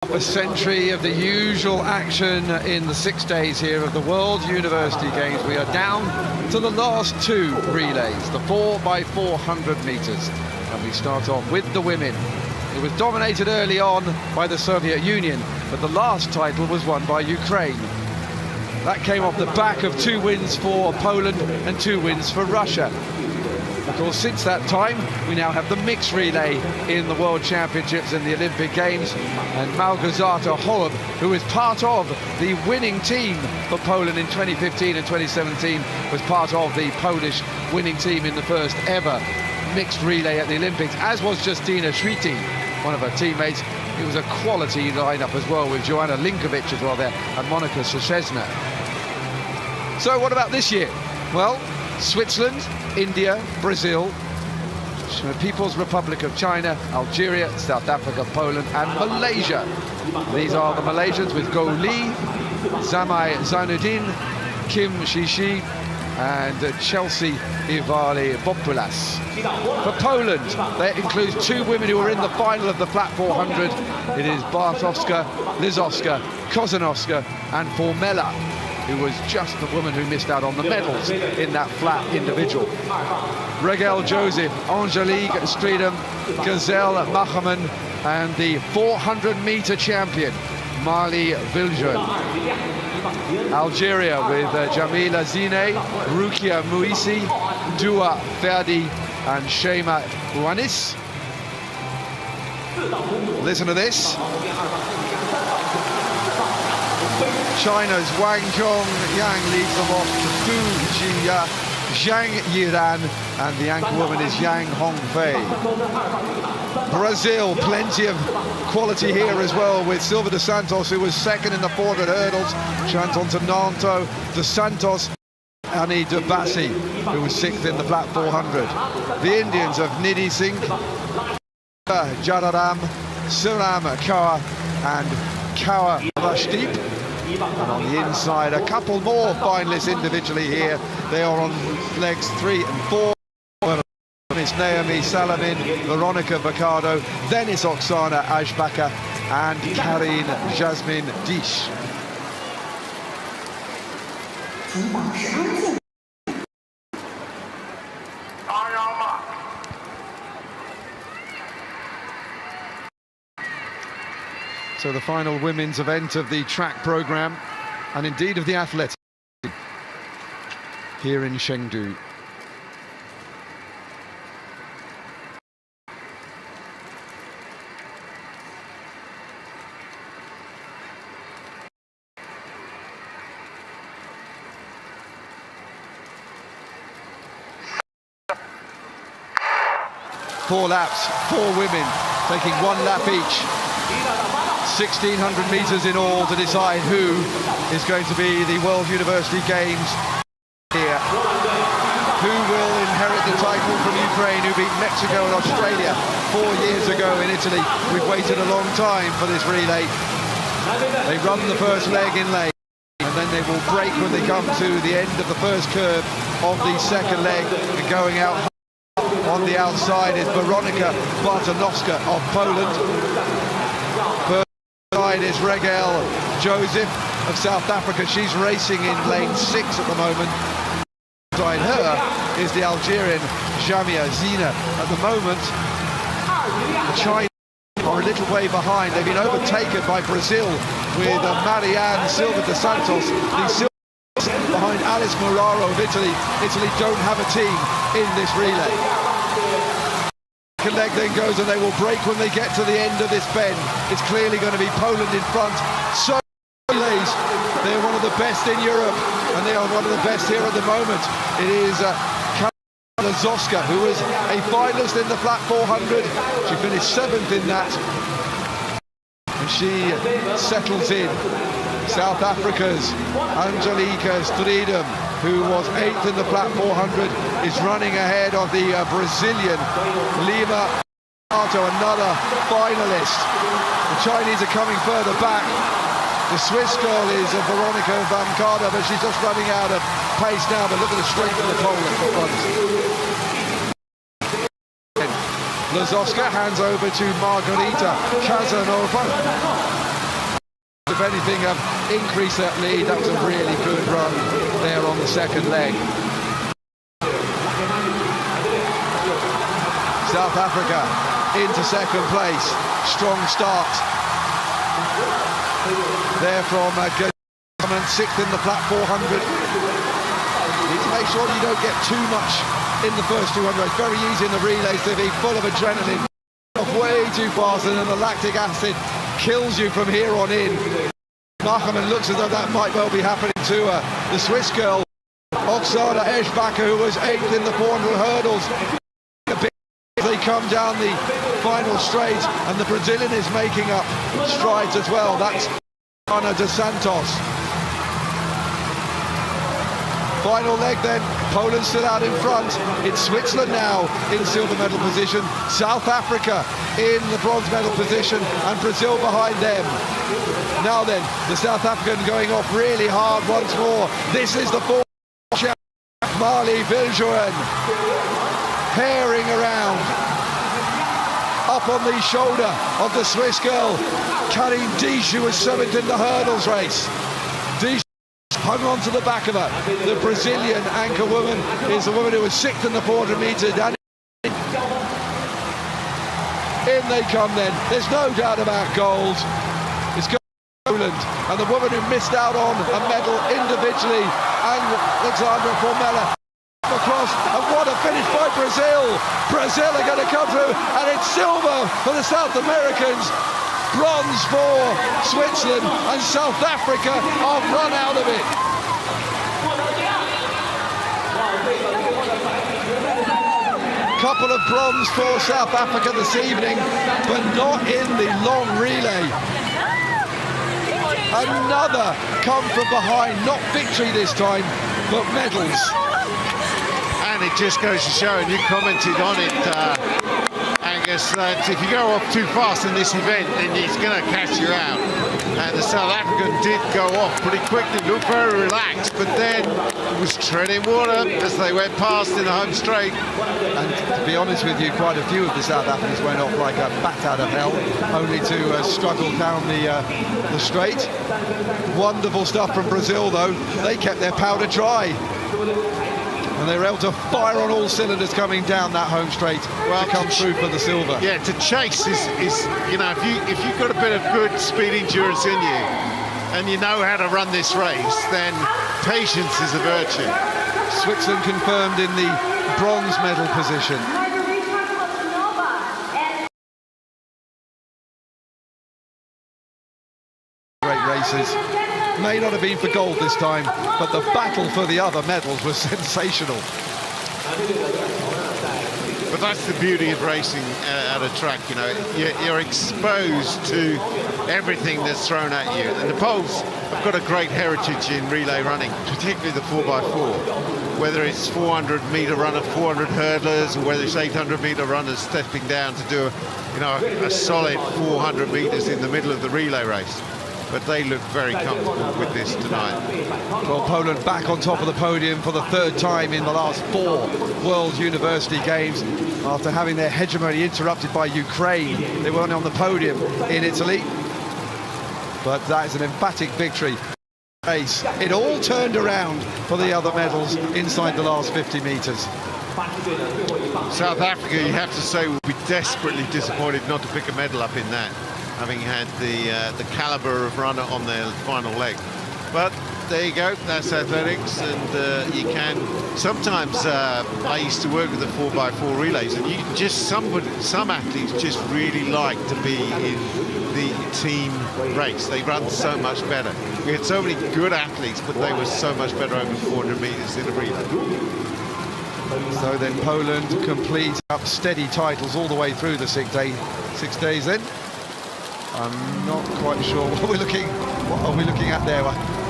A century of the usual action in the 6 days here of the World University Games. We are down to the last two relays, the 4x400 meters. And we start off with the women. It was dominated early on by the Soviet Union, but the last title was won by Ukraine. That came off the back of 2 wins for Poland and 2 wins for Russia. Of course, since that time, we now have the mixed relay in the World Championships and the Olympic Games. And Małgorzata Hołb, who is part of the winning team for Poland in 2015 and 2017, was part of the Polish winning team in the first ever mixed relay at the Olympics, as was Justyna Święty, one of her teammates. It was a quality lineup as well, with Joanna Linkovic as well there, and Monika Szczesna. So what about this year? Well, Switzerland, India, Brazil, People's Republic of China, Algeria, South Africa, Poland and Malaysia. These are the Malaysians with Go Lee, Zamai Zainuddin, Kim Shishi and Chelsea Ivali Populas. For Poland, that includes 2 women who are in the final of the flat 400. It is Bartowska, Lizowska, Kozanowska and Formella, who was just the woman who missed out on the medals in that flat individual. Regel Joseph, Angelique Streedam, Gazelle Machaman, and the 400-meter champion, Mali Viljoen. Algeria with Jamila Zine, Rukia Muisi, Dua Ferdi, and Shema Rouanis. Listen to this. China's Wang Chongyang leads them off to Fu Jia, Zhang Yiran, and the anchor woman is Yang Hongfei. Brazil, plenty of quality here as well, with Silva dos Santos, who was second in the 400 hurdles, Chanton Tenanto, dos Santos, Annie de Bassi, who was 6th in the flat 400. The Indians of Nidhi Singh, Jadaram, Suram Kaur, and Kaur Rashdeep. And on the inside, a couple more finalists individually here. They are on legs 3 and 4. It's Naomi Salamin, Veronica Baccardo, then it's Oksana Ajbaka and Karin Jasmine Dish. So the final women's event of the track programme, and indeed of the athletics, here in Chengdu. Four laps, 4 women, taking 1 lap each. 1,600 metres in all to decide who is going to be the World University Games here. Who will inherit the title from Ukraine, who beat Mexico and Australia 4 years ago in Italy. We've waited a long time for this relay. They run the first leg in lane, and then they will break when they come to the end of the first curve of the second leg. And going out on the outside is Weronika Bartanowska of Poland. Is Regel Joseph of South Africa. She's racing in lane 6 at the moment. Beside her is the Algerian Jamila Zine. At the moment, the Chinese are a little way behind. They've been overtaken by Brazil with Marianne Silva dos Santos. The Silva behind Alice Moraro of Italy. Italy don't have a team in this relay. Second leg then goes, and they will break when they get to the end of this bend. It's clearly going to be Poland in front. So relays, they're one of the best in Europe, and they are one of the best here at the moment. It is Lizowska, who was a finalist in the flat 400. She finished 7th in that, and she settles in. South Africa's Angelika Streedam, who was 8th in the flat 400, is running ahead of the Brazilian Lima, another finalist. The Chinese are coming further back. The Swiss girl is Veronika Baccardo, but she's just running out of pace now. But look at the strength of the pole at the front. Lizowska hands over to Margarita Casanova. if anything, increase that lead. That was a really good run there on the second leg. South Africa into second place. Strong start there from sixth in the flat 400. Need to make sure you don't get too much in the first 200. It's very easy in the relays to be full of adrenaline, way too fast, and then the lactic acid kills you from here on in. Machermann looks as though that might well be happening to the Swiss girl, Oksana Eschbacher, who was 8th in the 400 hurdles. They come down the final straight, and the Brazilian is making up strides as well. That's Ana dos Santos. Final leg then, Poland still out in front. It's Switzerland now in silver medal position, South Africa in the bronze medal position, and Brazil behind them. Now then, the South African going off really hard once more. This is the fourth champ, Marley Viljoen, herring around. Up on the shoulder of the Swiss girl, Karin Diesch, who was 7th in the hurdles race. Diesch hung on to the back of her. The Brazilian anchor woman is the woman who was 6th in the 400 metres. And in they come then. There's no doubt about gold. It's Poland, and the woman who missed out on a medal individually, Alexandra Formella, across, and what a finish by Brazil. Brazil are going to come through, and it's silver for the South Americans, bronze for Switzerland, and South Africa are run out of it. Couple of bronze for South Africa this evening, but not in the long relay. Another come from behind, not victory this time, but medals. And it just goes to show, and you commented on it, Angus, that if you go off too fast in this event, then it's going to catch you out. And the South African did go off pretty quickly, looked very relaxed, but then was treading water as they went past in the home straight. And to be honest with you, quite a few of the South Africans went off like a bat out of hell, only to struggle down the straight. Wonderful stuff from Brazil, though. They kept their powder dry. And they were able to fire on all cylinders coming down that home straight to come through for the silver. Yeah, to chase is you know, if you've got a bit of good speed endurance in you and you know how to run this race, then patience is a virtue. Switzerland confirmed in the bronze medal position. Great races. May not have been for gold this time, but the battle for the other medals was sensational. But that's the beauty of racing at a track, you know. You're exposed to everything that's thrown at you. And the Poles have got a great heritage in relay running, particularly the 4x4. Whether it's 400-meter runner, 400 hurdlers, or whether it's 800-meter runners stepping down to do a solid 400 meters in the middle of the relay race. But they look very comfortable with this tonight. Well, Poland back on top of the podium for the third time in the last 4 World University Games, after having their hegemony interrupted by Ukraine. They weren't on the podium in Italy, but that is an emphatic victory. It all turned around for the other medals inside the last 50 metres. South Africa, you have to say, will be desperately disappointed not to pick a medal up in that, having had the caliber of runner on their final leg. But there you go, that's athletics, and you can sometimes. I used to work with the 4x4 relays, and you can just some athletes just really like to be in the team race. They run so much better. We had so many good athletes, but they were so much better over 400 meters in a relay. So then Poland complete up steady titles all the way through the 6 days then. I'm not quite sure what are we looking at there.